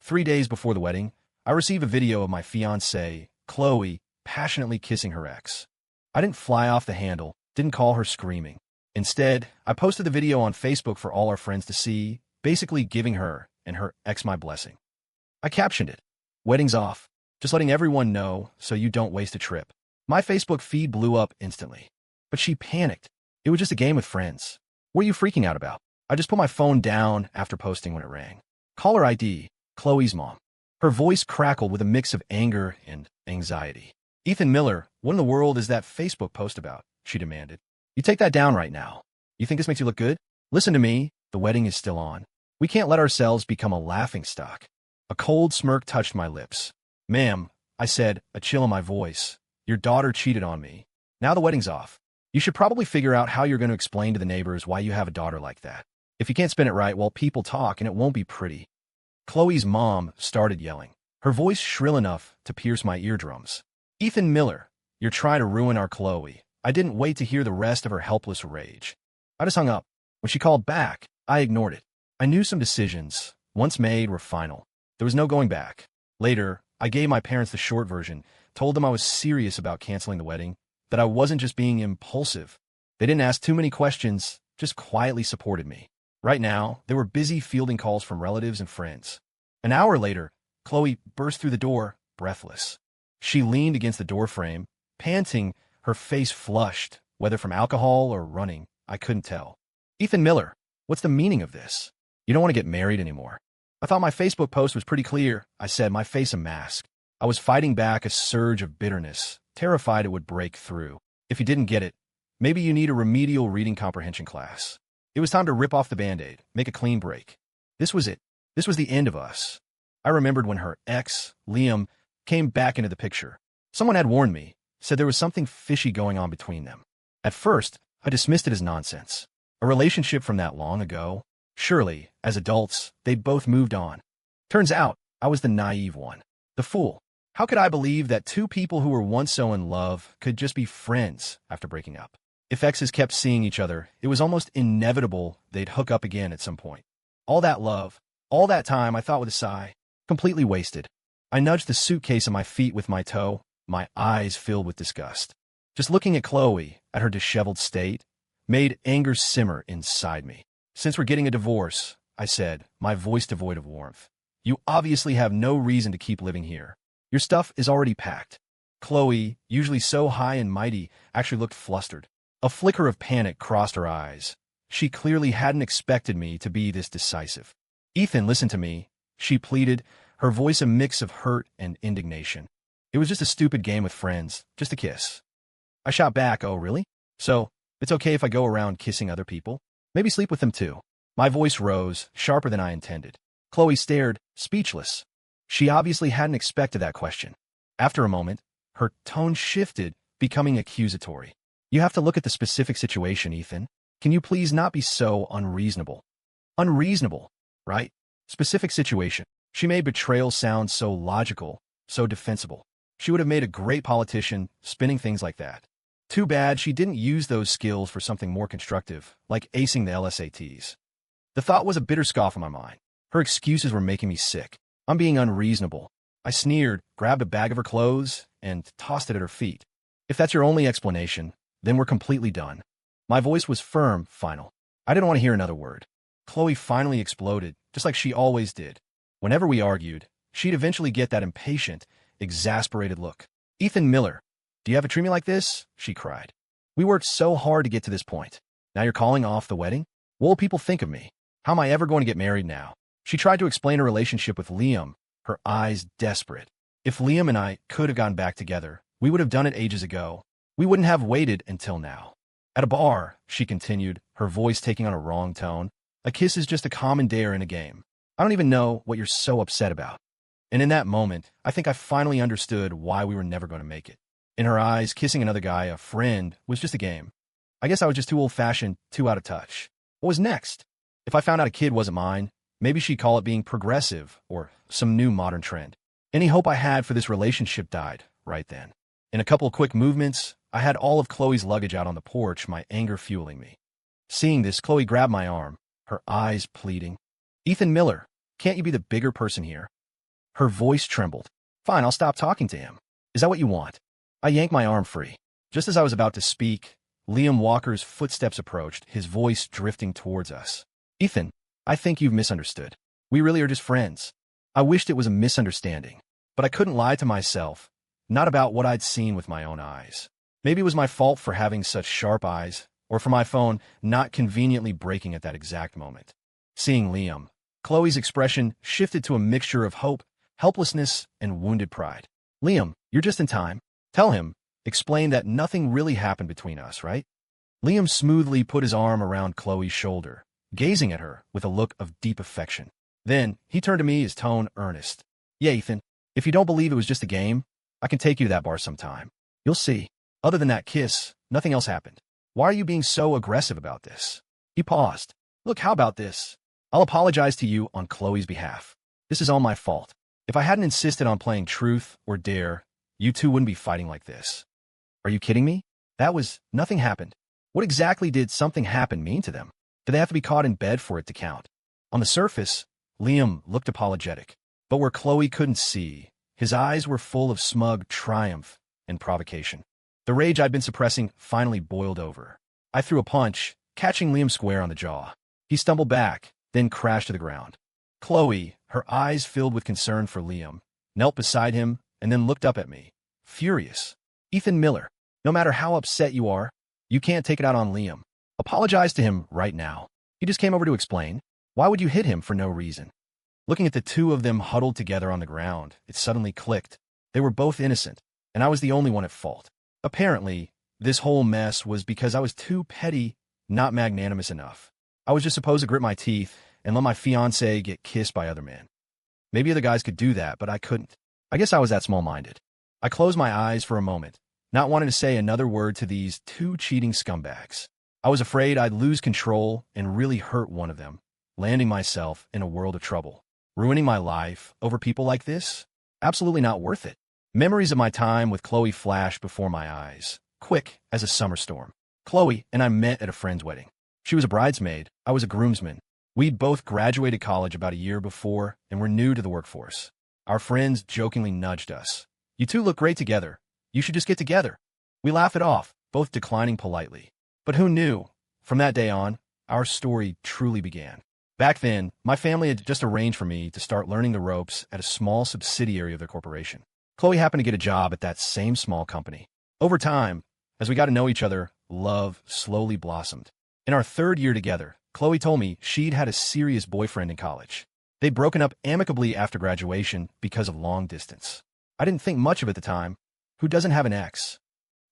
3 days before the wedding, I received a video of my fiancée, Chloe, passionately kissing her ex. I didn't fly off the handle, didn't call her screaming. Instead, I posted the video on Facebook for all our friends to see, basically giving her and her ex my blessing. I captioned it, "Wedding's off, just letting everyone know so you don't waste a trip." My Facebook feed blew up instantly. But she panicked. It was just a game with friends. What are you freaking out about? I just put my phone down after posting when it rang. Caller ID, Chloe's mom. Her voice crackled with a mix of anger and anxiety. "Ethan Miller, what in the world is that Facebook post about?" she demanded. "You take that down right now. You think this makes you look good? Listen to me, the wedding is still on. We can't let ourselves become a laughingstock." A cold smirk touched my lips. "Ma'am," I said, a chill in my voice, "your daughter cheated on me. Now the wedding's off. You should probably figure out how you're going to explain to the neighbors why you have a daughter like that. If you can't spin it right, well, people talk and it won't be pretty." Chloe's mom started yelling, her voice shrill enough to pierce my eardrums. "Ethan Miller, you're trying to ruin our Chloe." I didn't wait to hear the rest of her helpless rage. I just hung up. When she called back, I ignored it. I knew some decisions, once made, were final. There was no going back. Later, I gave my parents the short version, told them I was serious about canceling the wedding, that I wasn't just being impulsive. They didn't ask too many questions, just quietly supported me. Right now, they were busy fielding calls from relatives and friends. An hour later, Chloe burst through the door, breathless. She leaned against the doorframe, panting, her face flushed, whether from alcohol or running, I couldn't tell. "Ethan Miller, what's the meaning of this? You don't want to get married anymore." "I thought my Facebook post was pretty clear," I said, my face a mask. I was fighting back a surge of bitterness, terrified it would break through. "If you didn't get it, maybe you need a remedial reading comprehension class." It was time to rip off the Band-Aid, make a clean break. This was it. This was the end of us. I remembered when her ex, Liam, came back into the picture. Someone had warned me, said there was something fishy going on between them. At first, I dismissed it as nonsense. A relationship from that long ago. Surely, as adults, they'd both moved on. Turns out, I was the naive one. The fool. How could I believe that two people who were once so in love could just be friends after breaking up? If exes kept seeing each other, it was almost inevitable they'd hook up again at some point. All that love, all that time, I thought with a sigh, completely wasted. I nudged the suitcase on my feet with my toe, my eyes filled with disgust. Just looking at Chloe, at her disheveled state, made anger simmer inside me. "Since we're getting a divorce," I said, my voice devoid of warmth, "you obviously have no reason to keep living here. Your stuff is already packed." Chloe, usually so high and mighty, actually looked flustered. A flicker of panic crossed her eyes. She clearly hadn't expected me to be this decisive. "Ethan, listen to me," she pleaded, her voice a mix of hurt and indignation. "It was just a stupid game with friends, just a kiss." I shot back, "Oh, really? So, it's okay if I go around kissing other people? Maybe sleep with them too?" My voice rose, sharper than I intended. Chloe stared, speechless. She obviously hadn't expected that question. After a moment, her tone shifted, becoming accusatory. "You have to look at the specific situation, Ethan. Can you please not be so unreasonable?" Unreasonable, right? Specific situation. She made betrayal sound so logical, so defensible. She would have made a great politician, spinning things like that. Too bad she didn't use those skills for something more constructive, like acing the LSATs. The thought was a bitter scoff in my mind. Her excuses were making me sick. I'm being unreasonable. I sneered, grabbed a bag of her clothes, and tossed it at her feet. "If that's your only explanation, then we're completely done." My voice was firm, final. I didn't want to hear another word. Chloe finally exploded, just like she always did. Whenever we argued, she'd eventually get that impatient, exasperated look. "Ethan Miller, do you have to treat me like this?" she cried. "We worked so hard to get to this point. Now you're calling off the wedding? What will people think of me? How am I ever going to get married now?" She tried to explain her relationship with Liam, her eyes desperate. If Liam and I could have gotten back together, we would have done it ages ago. We wouldn't have waited until now. "At a bar," she continued, her voice taking on a wrong tone, "a kiss is just a common dare in a game. I don't even know what you're so upset about." And in that moment, I think I finally understood why we were never going to make it. In her eyes, kissing another guy, a friend, was just a game. I guess I was just too old-fashioned, too out of touch. What was next? If I found out a kid wasn't mine, maybe she'd call it being progressive or some new modern trend. Any hope I had for this relationship died right then. In a couple of quick movements, I had all of Chloe's luggage out on the porch, my anger fueling me. Seeing this, Chloe grabbed my arm, her eyes pleading. "Ethan Miller, can't you be the bigger person here? Her voice trembled. Fine, I'll stop talking to him. Is that what you want? I yanked my arm free. Just as I was about to speak, Liam Walker's footsteps approached, his voice drifting towards us. Ethan, I think you've misunderstood. We really are just friends. I wished it was a misunderstanding, but I couldn't lie to myself, not about what I'd seen with my own eyes. Maybe it was my fault for having such sharp eyes, or for my phone not conveniently breaking at that exact moment. Seeing Liam, Chloe's expression shifted to a mixture of hope, helplessness, and wounded pride. Liam, you're just in time. Tell him, explain that nothing really happened between us, right? Liam smoothly put his arm around Chloe's shoulder, gazing at her with a look of deep affection. Then, he turned to me, his tone earnest. Yeah, Ethan, if you don't believe it was just a game, I can take you to that bar sometime. You'll see. Other than that kiss, nothing else happened. Why are you being so aggressive about this? He paused. Look, how about this? I'll apologize to you on Chloe's behalf. This is all my fault. If I hadn't insisted on playing truth or dare, you two wouldn't be fighting like this. Are you kidding me? Nothing happened. What exactly did something happen mean to them? Did they have to be caught in bed for it to count? On the surface, Liam looked apologetic, but where Chloe couldn't see, his eyes were full of smug triumph and provocation. The rage I'd been suppressing finally boiled over. I threw a punch, catching Liam square on the jaw. He stumbled back, then crashed to the ground. Chloe, her eyes filled with concern for Liam, knelt beside him and then looked up at me, furious. Ethan Miller, no matter how upset you are, you can't take it out on Liam. Apologize to him right now. He just came over to explain. Why would you hit him for no reason? Looking at the two of them huddled together on the ground, it suddenly clicked. They were both innocent, and I was the only one at fault. Apparently, this whole mess was because I was too petty, not magnanimous enough. I was just supposed to grit my teeth and let my fiancée get kissed by other men. Maybe other guys could do that, but I couldn't. I guess I was that small-minded. I closed my eyes for a moment, not wanting to say another word to these two cheating scumbags. I was afraid I'd lose control and really hurt one of them, landing myself in a world of trouble. Ruining my life over people like this? Absolutely not worth it. Memories of my time with Chloe flashed before my eyes, quick as a summer storm. Chloe and I met at a friend's wedding. She was a bridesmaid, I was a groomsman. We'd both graduated college about a year before and were new to the workforce. Our friends jokingly nudged us. You two look great together. You should just get together. We laughed it off, both declining politely. But who knew? From that day on, our story truly began. Back then, my family had just arranged for me to start learning the ropes at a small subsidiary of their corporation. Chloe happened to get a job at that same small company. Over time, as we got to know each other, love slowly blossomed. In our third year together, Chloe told me she'd had a serious boyfriend in college. They'd broken up amicably after graduation because of long distance. I didn't think much of it at the time. Who doesn't have an ex?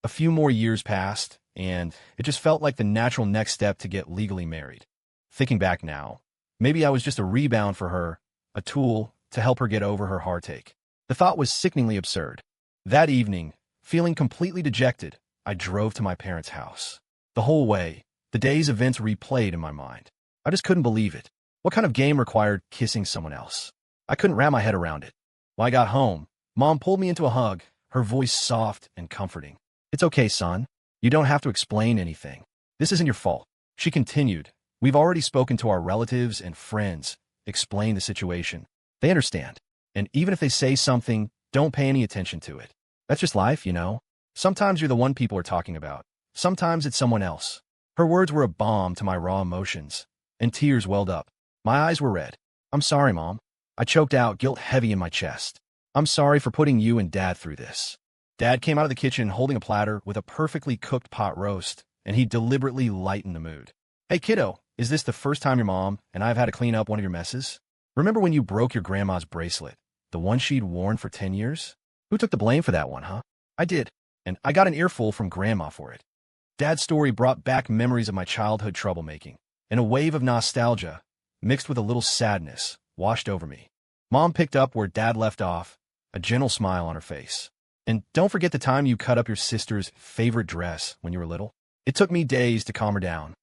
A few more years passed, and it just felt like the natural next step to get legally married. Thinking back now, maybe I was just a rebound for her, a tool to help her get over her heartache. The thought was sickeningly absurd. That evening, feeling completely dejected, I drove to my parents' house. The whole way, the day's events replayed in my mind. I just couldn't believe it. What kind of game required kissing someone else? I couldn't wrap my head around it. When I got home, Mom pulled me into a hug, her voice soft and comforting. It's okay, son. You don't have to explain anything. This isn't your fault. She continued. We've already spoken to our relatives and friends, explained the situation. They understand. And even if they say something, don't pay any attention to it. That's just life, you know. Sometimes you're the one people are talking about. Sometimes it's someone else. Her words were a balm to my raw emotions, and tears welled up. My eyes were red. I'm sorry, Mom. I choked out, guilt heavy in my chest. I'm sorry for putting you and Dad through this. Dad came out of the kitchen holding a platter with a perfectly cooked pot roast, and he deliberately lightened the mood. Hey, kiddo, is this the first time your mom and I have had to clean up one of your messes? Remember when you broke your grandma's bracelet, the one she'd worn for 10 years? Who took the blame for that one, huh? I did, and I got an earful from Grandma for it. Dad's story brought back memories of my childhood troublemaking, and a wave of nostalgia, mixed with a little sadness, washed over me. Mom picked up where Dad left off, a gentle smile on her face. And don't forget the time you cut up your sister's favorite dress when you were little. It took me days to calm her down.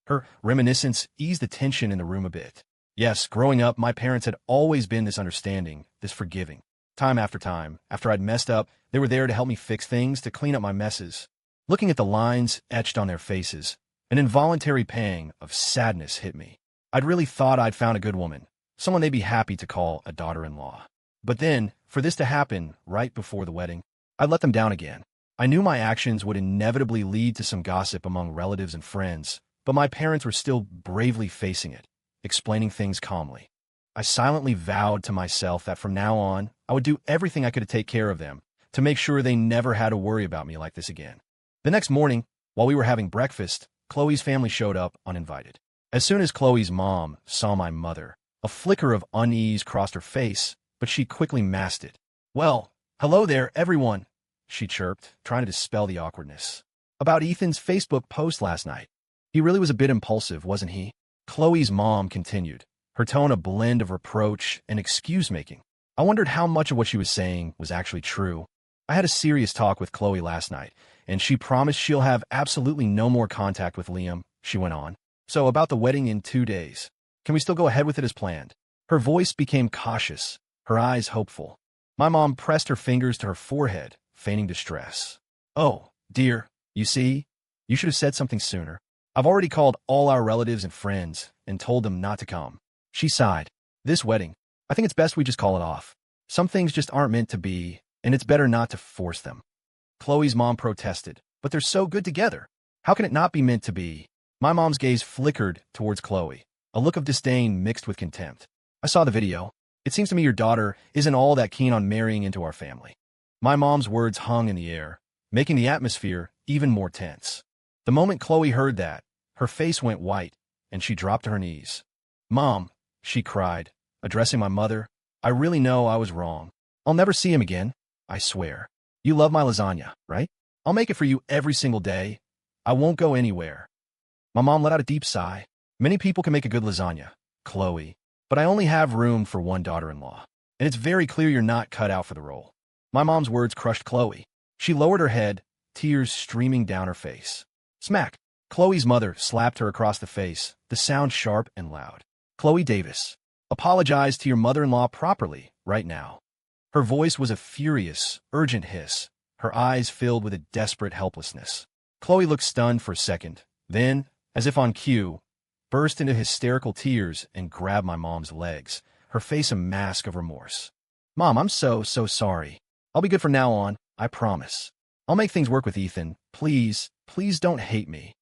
Her reminiscence eased the tension in the room a bit. Yes, growing up, my parents had always been this understanding, this forgiving. Time, after I'd messed up, they were there to help me fix things, to clean up my messes. Looking at the lines etched on their faces, an involuntary pang of sadness hit me. I'd really thought I'd found a good woman, someone they'd be happy to call a daughter-in-law. But then, for this to happen right before the wedding, I'd let them down again. I knew my actions would inevitably lead to some gossip among relatives and friends, but my parents were still bravely facing it, explaining things calmly. I silently vowed to myself that from now on, I would do everything I could to take care of them, to make sure they never had to worry about me like this again. The next morning, while we were having breakfast, Chloe's family showed up uninvited. As soon as Chloe's mom saw my mother, a flicker of unease crossed her face, but she quickly masked it. "Well, hello there, everyone," she chirped, trying to dispel the awkwardness. "About Ethan's Facebook post last night. He really was a bit impulsive, wasn't he?" Chloe's mom continued, her tone a blend of reproach and excuse-making. I wondered how much of what she was saying was actually true. I had a serious talk with Chloe last night, and she promised she'll have absolutely no more contact with Liam, she went on. "So about the wedding in 2 days. Can we still go ahead with it as planned?" Her voice became cautious, her eyes hopeful. My mom pressed her fingers to her forehead, feigning distress. "Oh, dear, you see? You should have said something sooner. I've already called all our relatives and friends and told them not to come." She sighed. "This wedding, I think it's best we just call it off. Some things just aren't meant to be, and it's better not to force them." Chloe's mom protested, "But they're so good together. How can it not be meant to be?" My mom's gaze flickered towards Chloe, a look of disdain mixed with contempt. "I saw the video. It seems to me your daughter isn't all that keen on marrying into our family." My mom's words hung in the air, making the atmosphere even more tense. The moment Chloe heard that, her face went white, and she dropped to her knees. "Mom," she cried, addressing my mother, "I really know I was wrong. I'll never see him again, I swear. You love my lasagna, right? I'll make it for you every single day. I won't go anywhere." My mom let out a deep sigh. "Many people can make a good lasagna, Chloe, but I only have room for one daughter-in-law, and it's very clear you're not cut out for the role." My mom's words crushed Chloe. She lowered her head, tears streaming down her face. Smack! Chloe's mother slapped her across the face, the sound sharp and loud. "Chloe Davis, apologize to your mother-in-law properly, right now." Her voice was a furious, urgent hiss, her eyes filled with a desperate helplessness. Chloe looked stunned for a second, then, as if on cue, burst into hysterical tears and grabbed my mom's legs, her face a mask of remorse. "Mom, I'm so sorry. I'll be good from now on, I promise. I'll make things work with Ethan. Please, please don't hate me."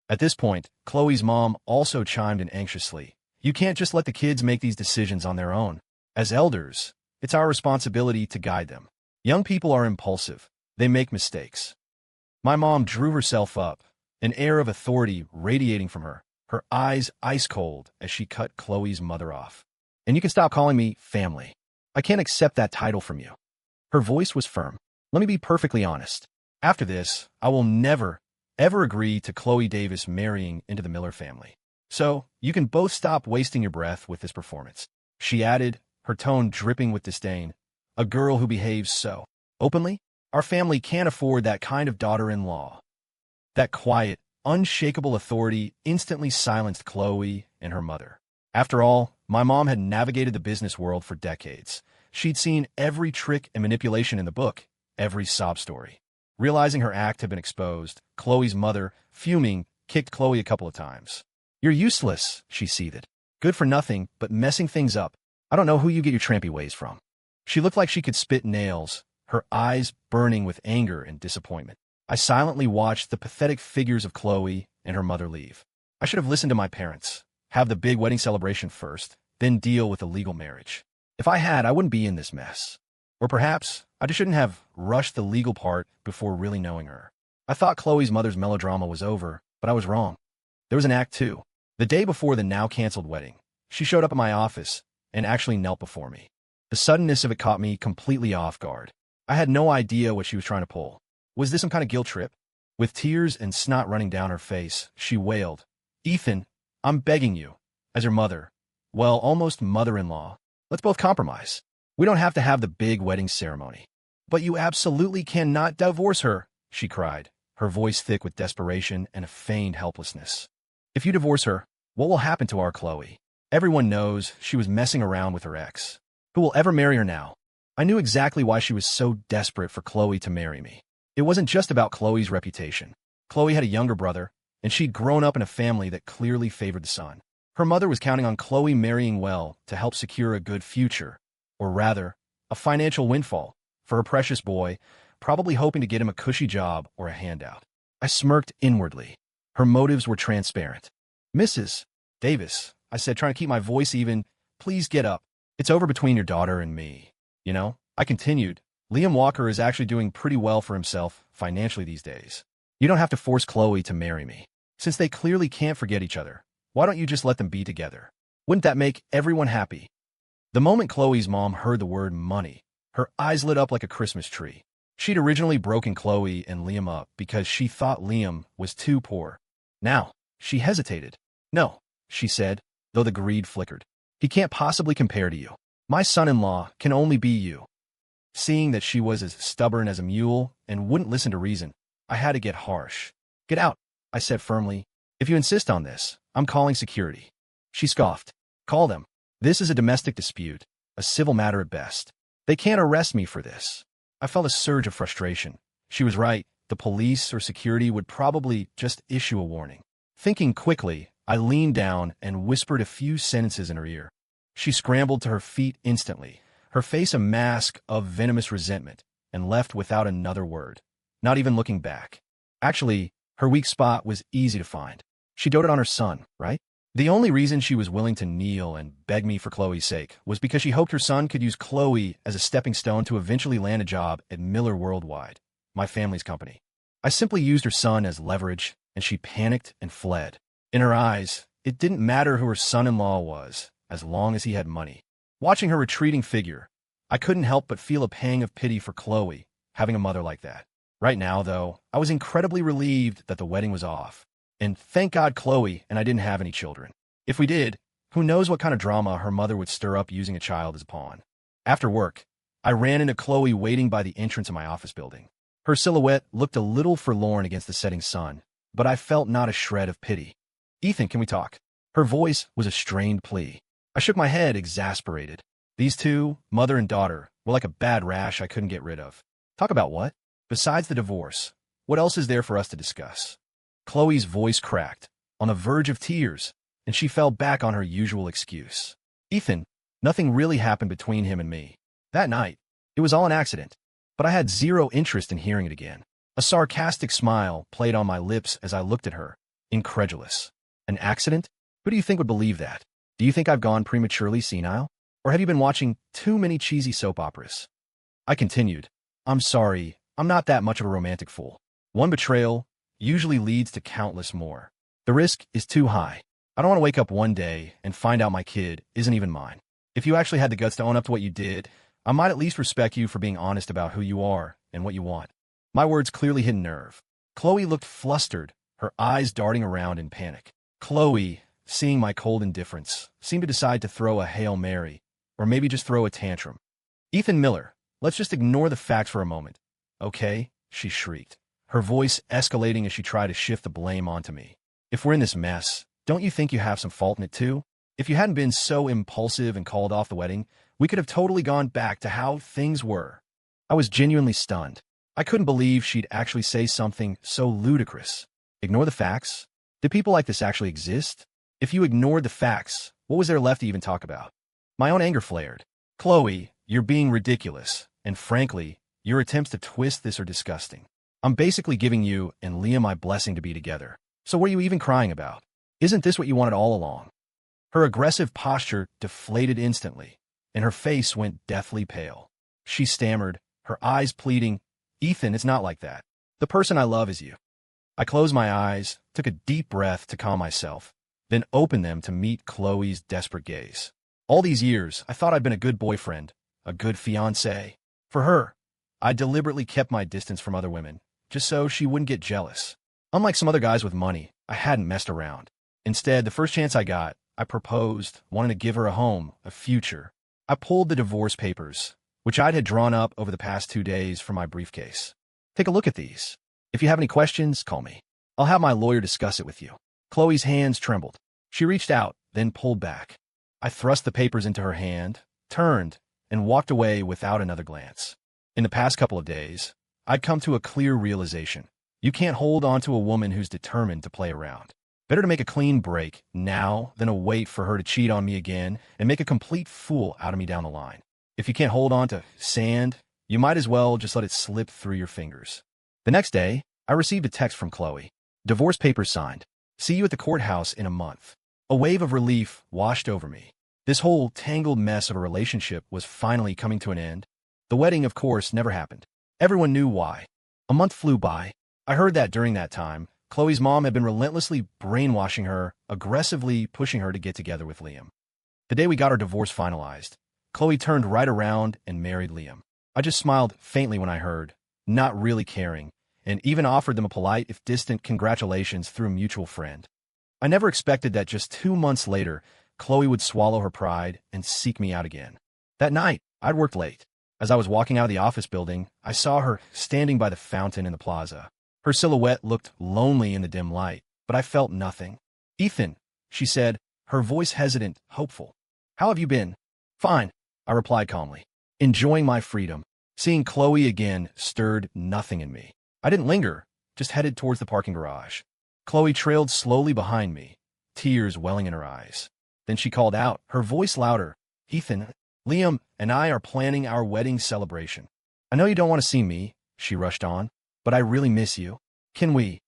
At this point, Chloe's mom also chimed in anxiously. "You can't just let the kids make these decisions on their own. As elders, it's our responsibility to guide them. Young people are impulsive. They make mistakes." My mom drew herself up, an air of authority radiating from her, her eyes ice cold as she cut Chloe's mother off. "And you can stop calling me family. I can't accept that title from you." Her voice was firm. "Let me be perfectly honest. After this, I will never, ever agree to Chloe Davis marrying into the Miller family. So, you can both stop wasting your breath with this performance," she added, her tone dripping with disdain. "A girl who behaves so openly? Our family can't afford that kind of daughter-in-law." That quiet, unshakable authority instantly silenced Chloe and her mother. After all, my mom had navigated the business world for decades. She'd seen every trick and manipulation in the book, every sob story. Realizing her act had been exposed, Chloe's mother, fuming, kicked Chloe a couple of times. "You're useless," she seethed. "Good for nothing, but messing things up. I don't know who you get your trampy ways from." She looked like she could spit nails, her eyes burning with anger and disappointment. I silently watched the pathetic figures of Chloe and her mother leave. I should have listened to my parents, have the big wedding celebration first, then deal with the legal marriage. If I had, I wouldn't be in this mess. Or perhaps I just shouldn't have rushed the legal part before really knowing her. I thought Chloe's mother's melodrama was over, but I was wrong. There was an act two. The day before the now-canceled wedding, she showed up at my office and actually knelt before me. The suddenness of it caught me completely off guard. I had no idea what she was trying to pull. Was this some kind of guilt trip? With tears and snot running down her face, she wailed, "Ethan, I'm begging you, as your mother, well, almost mother-in-law, let's both compromise. We don't have to have the big wedding ceremony." "But you absolutely cannot divorce her," she cried, her voice thick with desperation and a feigned helplessness. "If you divorce her, what will happen to our Chloe? Everyone knows she was messing around with her ex. Who will ever marry her now?" I knew exactly why she was so desperate for Chloe to marry me. It wasn't just about Chloe's reputation. Chloe had a younger brother, and she'd grown up in a family that clearly favored the son. Her mother was counting on Chloe marrying well to help secure a good future, or rather, a financial windfall for her precious boy, probably hoping to get him a cushy job or a handout. I smirked inwardly. Her motives were transparent. Mrs. Davis, I said, trying to keep my voice even, please get up. It's over between your daughter and me. You know, I continued, Liam Walker is actually doing pretty well for himself financially these days. You don't have to force Chloe to marry me. Since they clearly can't forget each other, why don't you just let them be together? Wouldn't that make everyone happy? The moment Chloe's mom heard the word money, her eyes lit up like a Christmas tree. She'd originally broken Chloe and Liam up because she thought Liam was too poor. Now, she hesitated. No, she said, though the greed flickered. He can't possibly compare to you. My son-in-law can only be you. Seeing that she was as stubborn as a mule and wouldn't listen to reason, I had to get harsh. Get out, I said firmly. If you insist on this, I'm calling security. She scoffed. Call them. This is a domestic dispute, a civil matter at best. They can't arrest me for this. I felt a surge of frustration. She was right. The police or security would probably just issue a warning. Thinking quickly, I leaned down and whispered a few sentences in her ear. She scrambled to her feet instantly, her face a mask of venomous resentment, and left without another word, not even looking back. Actually, her weak spot was easy to find. She doted on her son, right? The only reason she was willing to kneel and beg me for Chloe's sake was because she hoped her son could use Chloe as a stepping stone to eventually land a job at Miller Worldwide, my family's company. I simply used her son as leverage, and she panicked and fled. In her eyes, it didn't matter who her son-in-law was, as long as he had money. Watching her retreating figure, I couldn't help but feel a pang of pity for Chloe, having a mother like that. Right now, though, I was incredibly relieved that the wedding was off. And thank God Chloe and I didn't have any children. If we did, who knows what kind of drama her mother would stir up using a child as a pawn. After work, I ran into Chloe waiting by the entrance of my office building. Her silhouette looked a little forlorn against the setting sun, but I felt not a shred of pity. Ethan, can we talk? Her voice was a strained plea. I shook my head, exasperated. These two, mother and daughter, were like a bad rash I couldn't get rid of. Talk about what? Besides the divorce, what else is there for us to discuss? Chloe's voice cracked, on the verge of tears, and she fell back on her usual excuse. Ethan, nothing really happened between him and me. That night, it was all an accident, but I had zero interest in hearing it again. A sarcastic smile played on my lips as I looked at her, incredulous. An accident? Who do you think would believe that? Do you think I've gone prematurely senile? Or have you been watching too many cheesy soap operas? I continued. I'm sorry, I'm not that much of a romantic fool. One betrayal usually leads to countless more. The risk is too high. I don't want to wake up one day and find out my kid isn't even mine. If you actually had the guts to own up to what you did, I might at least respect you for being honest about who you are and what you want. My words clearly hit a nerve. Chloe looked flustered, her eyes darting around in panic. Chloe, seeing my cold indifference, seemed to decide to throw a Hail Mary, or maybe just throw a tantrum. Ethan Miller, let's just ignore the facts for a moment. Okay? She shrieked, her voice escalating as she tried to shift the blame onto me. If we're in this mess, don't you think you have some fault in it too? If you hadn't been so impulsive and called off the wedding, we could have totally gone back to how things were. I was genuinely stunned. I couldn't believe she'd actually say something so ludicrous. Ignore the facts? Did people like this actually exist? If you ignored the facts, what was there left to even talk about? My own anger flared. Chloe, you're being ridiculous, and frankly, your attempts to twist this are disgusting. I'm basically giving you and Liam my blessing to be together. So what are you even crying about? Isn't this what you wanted all along? Her aggressive posture deflated instantly, and her face went deathly pale. She stammered, her eyes pleading, Ethan, it's not like that. The person I love is you. I closed my eyes, took a deep breath to calm myself, then opened them to meet Chloe's desperate gaze. All these years, I thought I'd been a good boyfriend, a good fiancé. For her, I deliberately kept my distance from other women, just so she wouldn't get jealous. Unlike some other guys with money, I hadn't messed around. Instead, the first chance I got, I proposed, wanting to give her a home, a future. I pulled the divorce papers, which I'd had drawn up over the past 2 days, from my briefcase. Take a look at these. If you have any questions, call me. I'll have my lawyer discuss it with you. Chloe's hands trembled. She reached out, then pulled back. I thrust the papers into her hand, turned, and walked away without another glance. In the past couple of days, I'd come to a clear realization. You can't hold on to a woman who's determined to play around. Better to make a clean break now than to wait for her to cheat on me again and make a complete fool out of me down the line. If you can't hold on to sand, you might as well just let it slip through your fingers. The next day, I received a text from Chloe. Divorce papers signed. See you at the courthouse in a month. A wave of relief washed over me. This whole tangled mess of a relationship was finally coming to an end. The wedding, of course, never happened. Everyone knew why. A month flew by. I heard that during that time, Chloe's mom had been relentlessly brainwashing her, aggressively pushing her to get together with Liam. The day we got our divorce finalized, Chloe turned right around and married Liam. I just smiled faintly when I heard, not really caring, and even offered them a polite, if distant, congratulations through a mutual friend. I never expected that just 2 months later, Chloe would swallow her pride and seek me out again. That night, I'd worked late. As I was walking out of the office building, I saw her standing by the fountain in the plaza. Her silhouette looked lonely in the dim light, but I felt nothing. "Ethan," she said, her voice hesitant, hopeful. "How have you been?" "Fine," I replied calmly. "Enjoying my freedom." Seeing Chloe again stirred nothing in me. I didn't linger, just headed towards the parking garage. Chloe trailed slowly behind me, tears welling in her eyes. Then she called out, her voice louder, "Ethan, Liam and I are planning our wedding celebration. I know you don't want to see me," she rushed on, "but I really miss you. Can we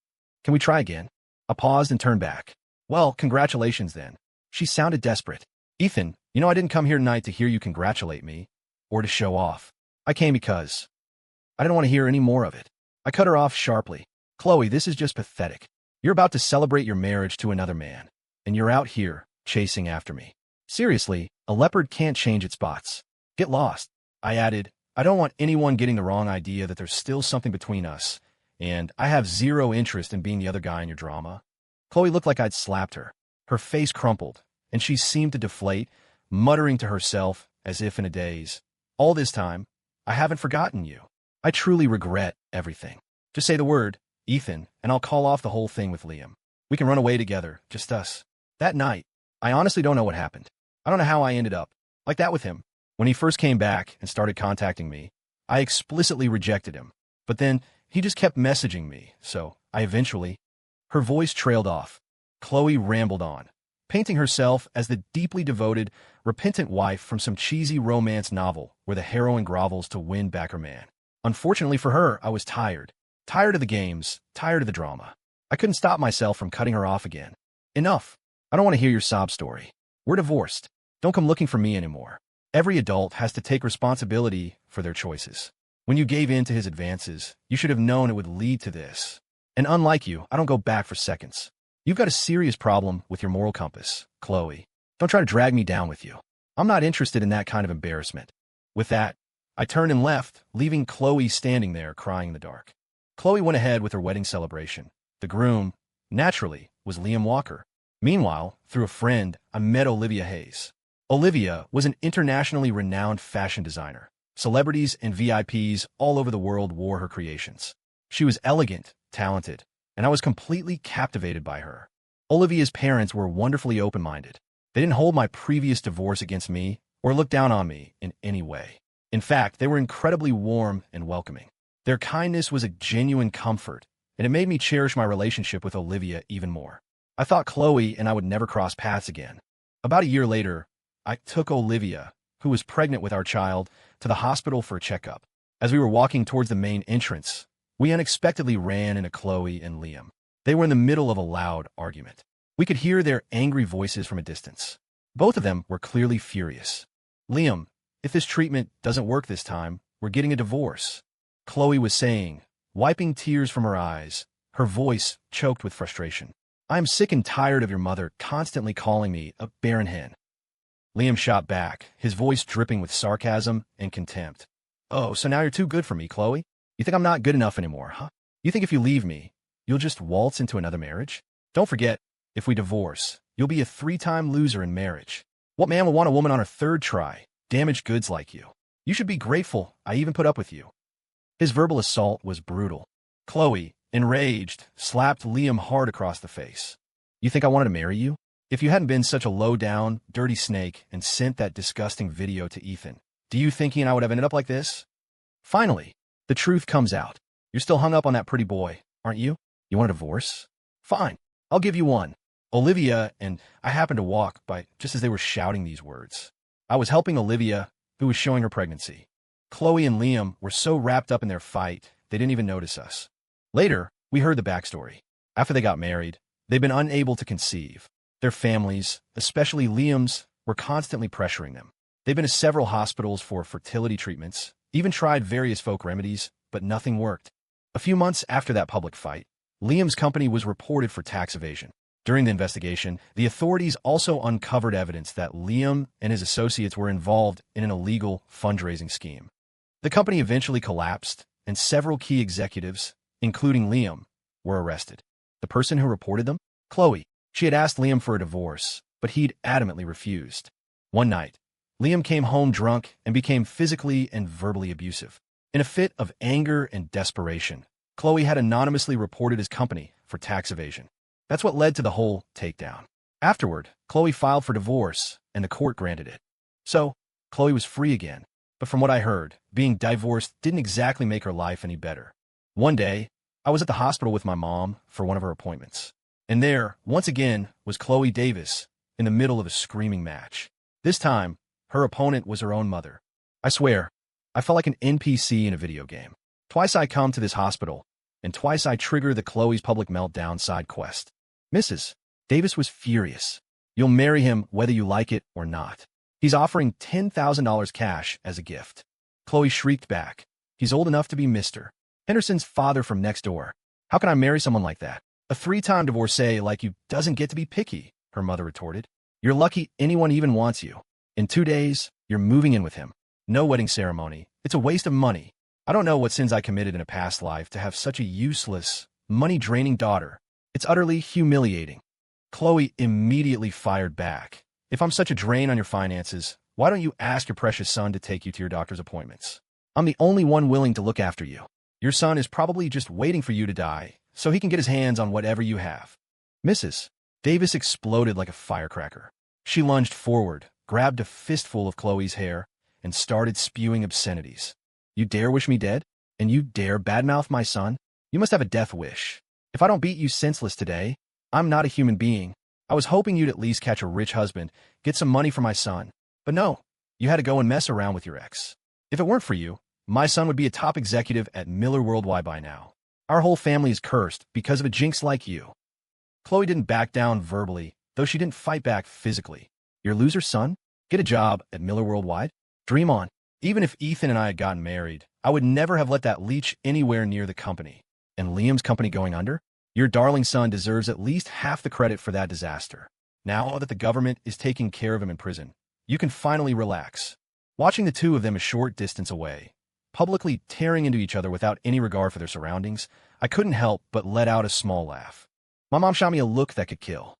try again?" I paused and turned back. "Well, congratulations then." She sounded desperate. "Ethan, you know I didn't come here tonight to hear you congratulate me, or to show off. I came because I didn't want to hear any more of it." I cut her off sharply. "Chloe, this is just pathetic. You're about to celebrate your marriage to another man, and you're out here chasing after me. Seriously, a leopard can't change its spots. Get lost." I added, "I don't want anyone getting the wrong idea that there's still something between us, and I have zero interest in being the other guy in your drama." Chloe looked like I'd slapped her. Her face crumpled, and she seemed to deflate, muttering to herself as if in a daze, "All this time, I haven't forgotten you. I truly regret everything. Just say the word, Ethan, and I'll call off the whole thing with Liam. We can run away together, just us." That night, I honestly don't know what happened. I don't know how I ended up like that with him. When he first came back and started contacting me, I explicitly rejected him. But then he just kept messaging me, so I eventually... Her voice trailed off. Chloe rambled on, painting herself as the deeply devoted, repentant wife from some cheesy romance novel where the heroine grovels to win back her man. Unfortunately for her, I was tired. Tired of the games, tired of the drama. I couldn't stop myself from cutting her off again. "Enough. I don't want to hear your sob story. We're divorced. Don't come looking for me anymore." Every adult has to take responsibility for their choices. When you gave in to his advances, you should have known it would lead to this. And unlike you, I don't go back for seconds. You've got a serious problem with your moral compass, Chloe. Don't try to drag me down with you. I'm not interested in that kind of embarrassment. With that, I turned and left, leaving Chloe standing there crying in the dark. Chloe went ahead with her wedding celebration. The groom, naturally, was Liam Walker. Meanwhile, through a friend, I met Olivia Hayes. Olivia was an internationally renowned fashion designer. Celebrities and VIPs all over the world wore her creations. She was elegant, talented, and I was completely captivated by her. Olivia's parents were wonderfully open-minded. They didn't hold my previous divorce against me or look down on me in any way. In fact, they were incredibly warm and welcoming. Their kindness was a genuine comfort, and it made me cherish my relationship with Olivia even more. I thought Chloe and I would never cross paths again. About a year later, I took Olivia, who was pregnant with our child, to the hospital for a checkup. As we were walking towards the main entrance, we unexpectedly ran into Chloe and Liam. They were in the middle of a loud argument. We could hear their angry voices from a distance. Both of them were clearly furious. "Liam, if this treatment doesn't work this time, we're getting a divorce," Chloe was saying, wiping tears from her eyes, her voice choked with frustration. "I am sick and tired of your mother constantly calling me a barren hen." Liam shot back, his voice dripping with sarcasm and contempt. "Oh, so now you're too good for me, Chloe? You think I'm not good enough anymore, huh? You think if you leave me, you'll just waltz into another marriage? Don't forget, if we divorce, you'll be a 3-time loser in marriage. What man will want a woman on her 3rd try, damaged goods like you? You should be grateful I even put up with you." His verbal assault was brutal. Chloe, enraged, slapped Liam hard across the face. "You think I wanted to marry you? If you hadn't been such a low-down, dirty snake and sent that disgusting video to Ethan, do you think he and I would have ended up like this?" Finally, the truth comes out. You're still hung up on that pretty boy, aren't you? You want a divorce? Fine, I'll give you one. Olivia and I happened to walk by just as they were shouting these words. I was helping Olivia, who was showing her pregnancy. Chloe and Liam were so wrapped up in their fight, they didn't even notice us. Later, we heard the backstory. After they got married, they'd been unable to conceive. Their families, especially Liam's, were constantly pressuring them. They've been to several hospitals for fertility treatments, even tried various folk remedies, but nothing worked. A few months after that public fight, Liam's company was reported for tax evasion. During the investigation, the authorities also uncovered evidence that Liam and his associates were involved in an illegal fundraising scheme. The company eventually collapsed, and several key executives, including Liam, were arrested. The person who reported them? Chloe. She had asked Liam for a divorce, but he'd adamantly refused. One night, Liam came home drunk and became physically and verbally abusive. In a fit of anger and desperation, Chloe had anonymously reported his company for tax evasion. That's what led to the whole takedown. Afterward, Chloe filed for divorce, and the court granted it. So, Chloe was free again. But from what I heard, being divorced didn't exactly make her life any better. One day, I was at the hospital with my mom for one of her appointments. And there, once again, was Chloe Davis in the middle of a screaming match. This time, her opponent was her own mother. I swear, I felt like an NPC in a video game. Twice I come to this hospital, and twice I trigger the Chloe's public meltdown side quest. Mrs. Davis was furious. You'll marry him whether you like it or not. He's offering $10,000 cash as a gift. Chloe shrieked back. He's old enough to be Mr. Henderson's father from next door. How can I marry someone like that? A 3-time divorcee like you doesn't get to be picky, her mother retorted. You're lucky anyone even wants you. In 2 days, you're moving in with him. No wedding ceremony. It's a waste of money. I don't know what sins I committed in a past life to have such a useless, money-draining daughter. It's utterly humiliating. Chloe immediately fired back. If I'm such a drain on your finances, why don't you ask your precious son to take you to your doctor's appointments? I'm the only one willing to look after you. Your son is probably just waiting for you to die, so he can get his hands on whatever you have. Mrs. Davis exploded like a firecracker. She lunged forward, grabbed a fistful of Chloe's hair, and started spewing obscenities. You dare wish me dead? And you dare badmouth my son? You must have a death wish. If I don't beat you senseless today, I'm not a human being. I was hoping you'd at least catch a rich husband, get some money for my son. But no, you had to go and mess around with your ex. If it weren't for you, my son would be a top executive at Miller Worldwide by now. Our whole family is cursed because of a jinx like you. Chloe didn't back down verbally, though she didn't fight back physically. Your loser son? Get a job at Miller Worldwide? Dream on. Even if Ethan and I had gotten married, I would never have let that leech anywhere near the company. And Liam's company going under? Your darling son deserves at least half the credit for that disaster. Now that the government is taking care of him in prison, you can finally relax. Watching the two of them a short distance away, publicly tearing into each other without any regard for their surroundings, I couldn't help but let out a small laugh. My mom shot me a look that could kill.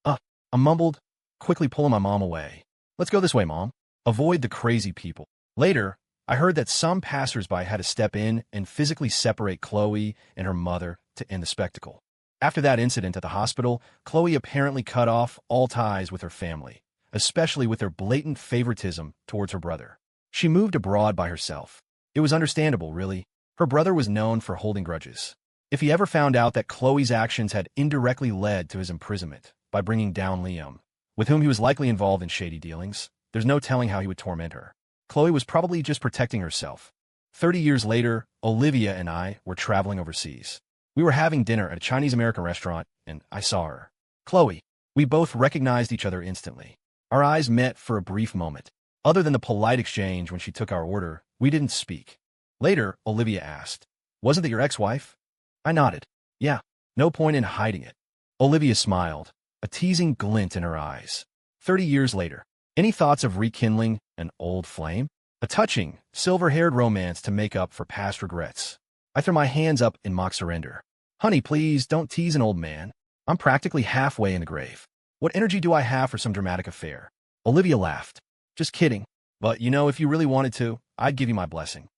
I mumbled, quickly pulling my mom away. Let's go this way, Mom. Avoid the crazy people. Later, I heard that some passersby had to step in and physically separate Chloe and her mother to end the spectacle. After that incident at the hospital, Chloe apparently cut off all ties with her family, especially with their blatant favoritism towards her brother. She moved abroad by herself. It was understandable, really. Her brother was known for holding grudges. If he ever found out that Chloe's actions had indirectly led to his imprisonment by bringing down Liam, with whom he was likely involved in shady dealings, there's no telling how he would torment her. Chloe was probably just protecting herself. 30 years later, Olivia and I were traveling overseas. We were having dinner at a Chinese-American restaurant, and I saw her. Chloe. We both recognized each other instantly. Our eyes met for a brief moment. Other than the polite exchange when she took our order, we didn't speak. Later, Olivia asked, "Wasn't that your ex-wife?" I nodded. Yeah, no point in hiding it. Olivia smiled, a teasing glint in her eyes. 30 years later, any thoughts of rekindling an old flame? A touching, silver-haired romance to make up for past regrets. I threw my hands up in mock surrender. Honey, please don't tease an old man. I'm practically halfway in the grave. What energy do I have for some dramatic affair? Olivia laughed. Just kidding. But, if you really wanted to, I'd give you my blessing.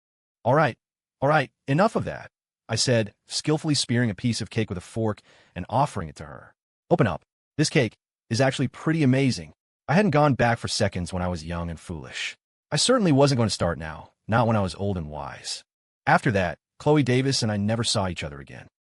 All right, enough of that, I said, skillfully spearing a piece of cake with a fork and offering it to her. Open up. This cake is actually pretty amazing. I hadn't gone back for seconds when I was young and foolish. I certainly wasn't going to start now, not when I was old and wise. After that, Chloe Davis and I never saw each other again.